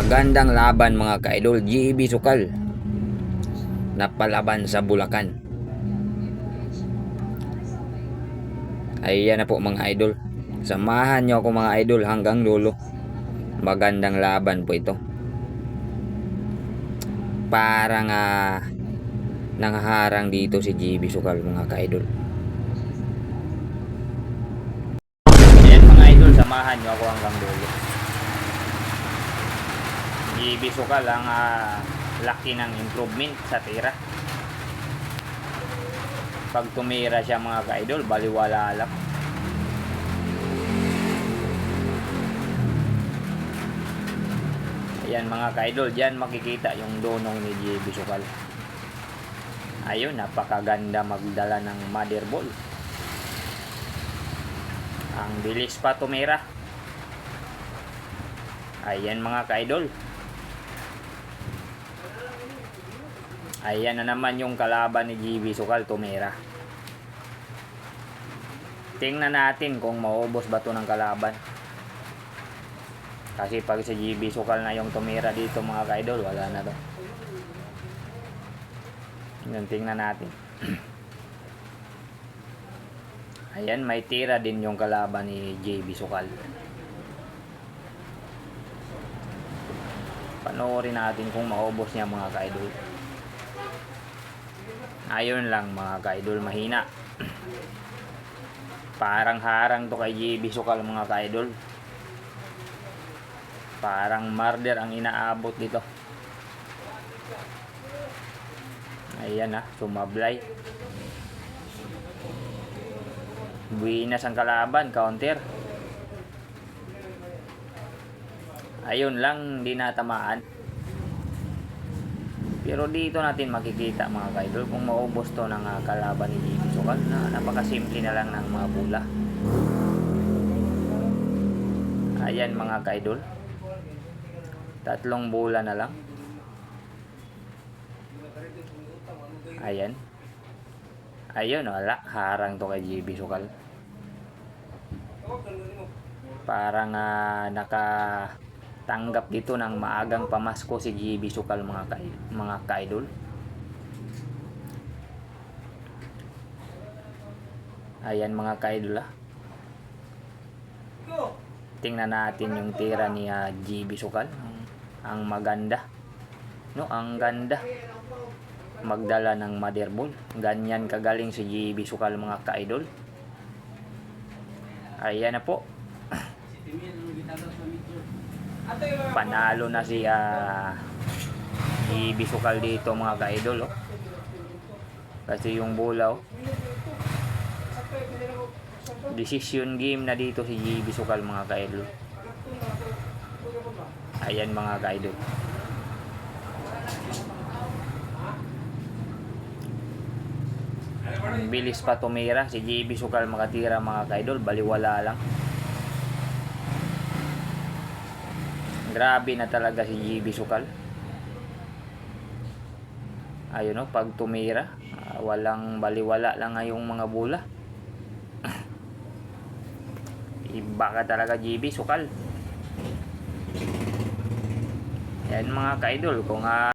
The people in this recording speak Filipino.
Magandang laban mga ka-idol. GB Sukal napalaban sa Bulacan. Ayan na po mga idol. Samahan nyo ako mga idol hanggang dulo. Magandang laban po ito. Parang nanghaharang dito si GB Sukal mga ka-idol. Ayan mga idol, samahan nyo ako hanggang dulo. GB Sukal ang laki ng improvement sa tira. Pag tumira siya mga ka-idol, baliwala lang. Ayan mga ka-idol, dyan makikita yung donong ni GB Sukal. Ayun, napakaganda magdala ng mother ball. Ang bilis pa tumira. Ayan mga ka-idol. Ayan na naman yung kalaban ni GB Sukal, tumira. Tingnan natin kung maubos ba ito ng kalaban. Kasi pag si GB Sukal na yung tumira dito mga ka-idol, wala na to. Tingnan natin. Ayan, may tira din yung kalaban ni GB Sukal. Panoorin natin kung maubos niya mga ka-idol. Ayun lang mga ka-idol, mahina. Parang harang to kay GB Sukal mga ka-idol. Parang murder ang inaabot dito. Ayan sumablay. Buinas ang kalaban, counter. Ayun lang, di natamaan. Pero dito natin makikita mga ka-idol kung maubos to ng kalaban ni GB Sukal na napakasimple na lang ng mga bola. Ayan mga ka-idol, 3 bola na lang. Ayan. Ayun, wala. Harang to kay GB Sukal. Parang nakatanggap dito ng maagang pamasko si GB Sukal mga ka-idol. Ayan mga ka-idol Tingnan natin yung tira ni GB Sukal. Ang maganda. Ang ganda magdala ng mother ball. Ganyan kagaling si GB Sukal mga ka-idol. Ayan na po. Panalo na si GB Sukal dito mga ka-idol Kasi yung bola decision game na dito si GB Sukal mga ka-idol. Ayan mga ka-idol. Ang bilis pa tumira si GB Sukal makatira mga ka-idol, baliwala lang. Grabe na talaga si GB Sukal. Ayun pag tumira, walang baliwala lang yung mga bola. Iba ka talaga GB Sukal. Yan mga ka-idol, kung